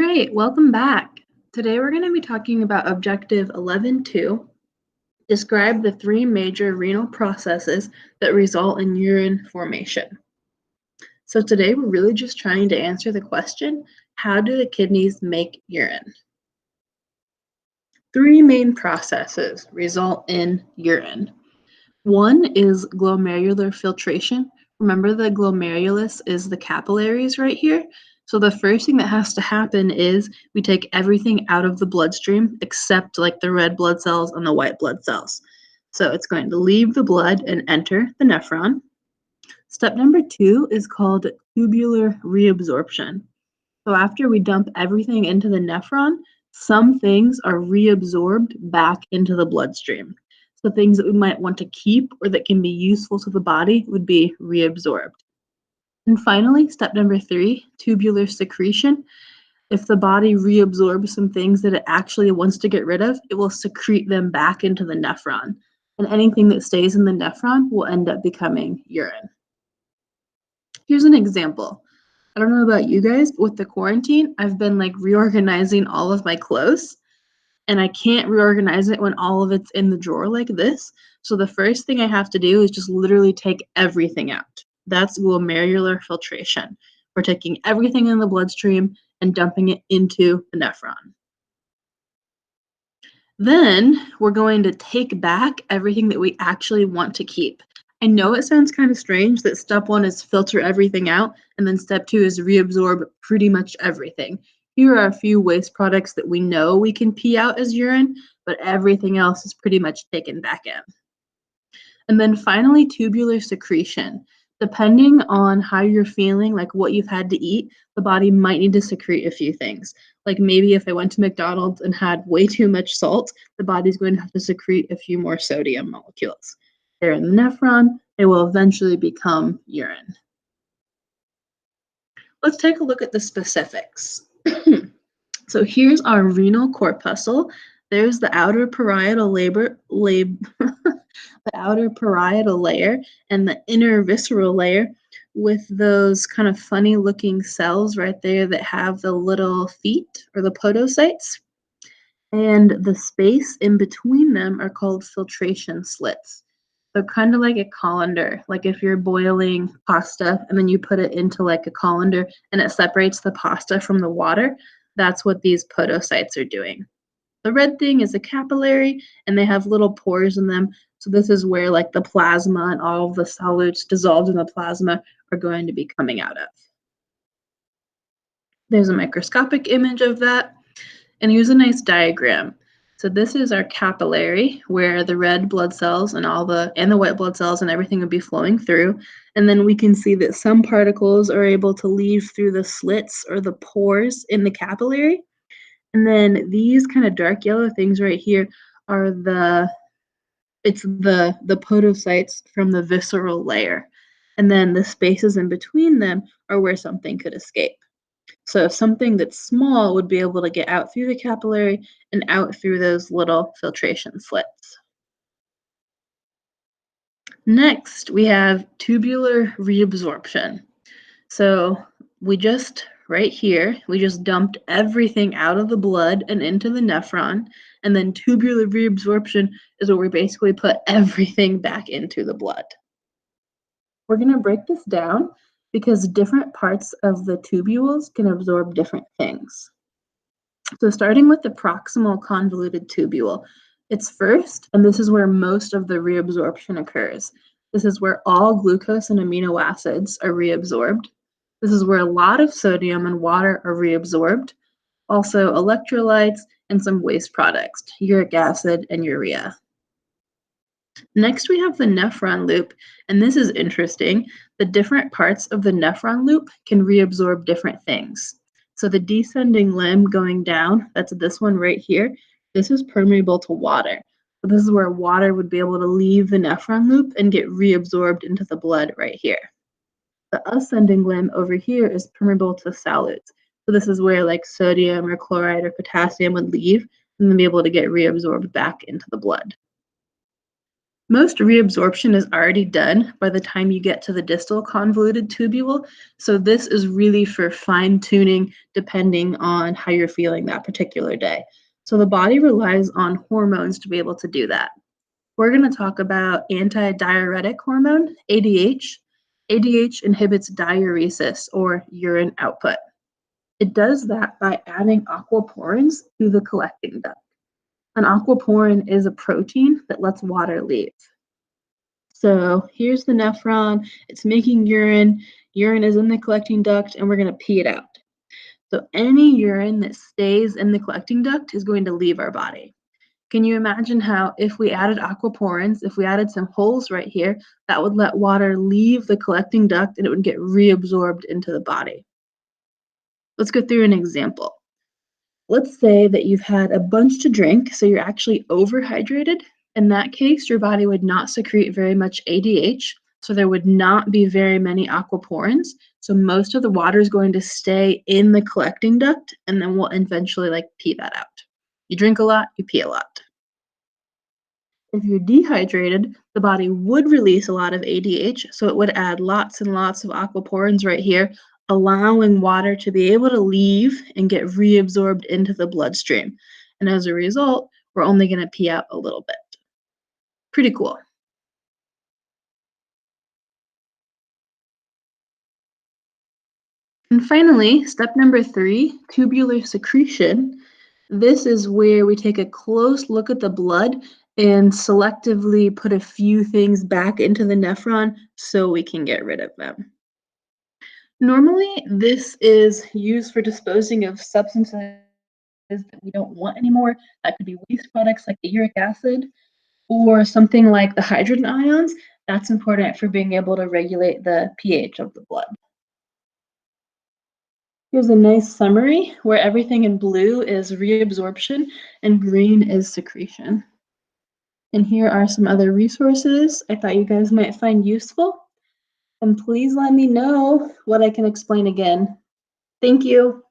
right, welcome back. Today we're going to be talking about Objective 11.2. Describe the three major renal processes that result in urine formation. So today we're really just trying to answer the question, how do the kidneys make urine? Three main processes result in urine. One is glomerular filtration. Remember the glomerulus is the capillaries right here? So the first thing that has to happen is we take everything out of the bloodstream except like the red blood cells and the white blood cells. So it's going to leave the blood and enter the nephron. Step number 2 is called tubular reabsorption. So after we dump everything into the nephron, some things are reabsorbed back into the bloodstream. So things that we might want to keep or that can be useful to the body would be reabsorbed. And finally, step number 3, tubular secretion. If the body reabsorbs some things that it actually wants to get rid of, it will secrete them back into the nephron. And anything that stays in the nephron will end up becoming urine. Here's an example. I don't know about you guys, but with the quarantine, I've been like reorganizing all of my clothes, and I can't reorganize it when all of it's in the drawer like this. So the first thing I have to do is just literally take everything out. That's glomerular filtration. We're taking everything in the bloodstream and dumping it into the nephron. Then we're going to take back everything that we actually want to keep. I know it sounds kind of strange that step 1 is filter everything out, and then step 2 is reabsorb pretty much everything. Here are a few waste products that we know we can pee out as urine, but everything else is pretty much taken back in. And then finally, tubular secretion. Depending on how you're feeling, like what you've had to eat, the body might need to secrete a few things. Like maybe if I went to McDonald's and had way too much salt, the body's going to have to secrete a few more sodium molecules. They're in the nephron, they will eventually become urine. Let's take a look at the specifics. So here's our renal corpuscle. There's the outer parietal the outer parietal layer and the inner visceral layer with those kind of funny looking cells right there that have the little feet or the podocytes. And the space in between them are called filtration slits. So kind of like a colander, like if you're boiling pasta and then you put it into like a colander and it separates the pasta from the water, that's what these podocytes are doing. The red thing is a capillary, and they have little pores in them. So this is where like the plasma and all of the solids dissolved in the plasma are going to be coming out of. There's a microscopic image of that. And here's a nice diagram. So this is our capillary where the red blood cells and the white blood cells and everything would be flowing through. And then we can see that some particles are able to leave through the slits or the pores in the capillary. And then these kind of dark yellow things right here are the podocytes from the visceral layer. And then the spaces in between them are where something could escape. So something that's small would be able to get out through the capillary and out through those little filtration slits. Next, we have tubular reabsorption. So right here, we just dumped everything out of the blood and into the nephron, and then tubular reabsorption is where we basically put everything back into the blood. We're going to break this down because different parts of the tubules can absorb different things. So starting with the proximal convoluted tubule, it's first, and this is where most of the reabsorption occurs. This is where all glucose and amino acids are reabsorbed. This is where a lot of sodium and water are reabsorbed. Also electrolytes and some waste products, uric acid and urea. Next, we have the nephron loop, and this is interesting. The different parts of the nephron loop can reabsorb different things. So the descending limb going down, that's this one right here, this is permeable to water. So this is where water would be able to leave the nephron loop and get reabsorbed into the blood right here. The ascending limb over here is permeable to solids. So this is where like sodium or chloride or potassium would leave and then be able to get reabsorbed back into the blood. Most reabsorption is already done by the time you get to the distal convoluted tubule, so this is really for fine tuning depending on how you're feeling that particular day. So the body relies on hormones to be able to do that. We're going to talk about antidiuretic hormone, ADH. ADH inhibits diuresis or urine output. It does that by adding aquaporins to the collecting duct. An aquaporin is a protein that lets water leave. So here's the nephron. It's making urine. Urine is in the collecting duct, and we're going to pee it out. So any urine that stays in the collecting duct is going to leave our body. Can you imagine how if we added aquaporins, if we added some holes right here, that would let water leave the collecting duct and it would get reabsorbed into the body? Let's go through an example. Let's say that you've had a bunch to drink, so you're actually overhydrated. In that case, your body would not secrete very much ADH, so there would not be very many aquaporins. So most of the water is going to stay in the collecting duct, and then we'll eventually pee that out. You drink a lot, you pee a lot. If you're dehydrated, the body would release a lot of ADH, so it would add lots and lots of aquaporins right here, allowing water to be able to leave and get reabsorbed into the bloodstream. And as a result, we're only going to pee out a little bit. Pretty cool. And finally, step number 3, tubular secretion. This is where we take a close look at the blood and selectively put a few things back into the nephron so we can get rid of them. Normally, this is used for disposing of substances that we don't want anymore. That could be waste products like the uric acid or something like the hydrogen ions. That's important for being able to regulate the pH of the blood. Here's a nice summary where everything in blue is reabsorption and green is secretion. And here are some other resources I thought you guys might find useful. And please let me know what I can explain again. Thank you.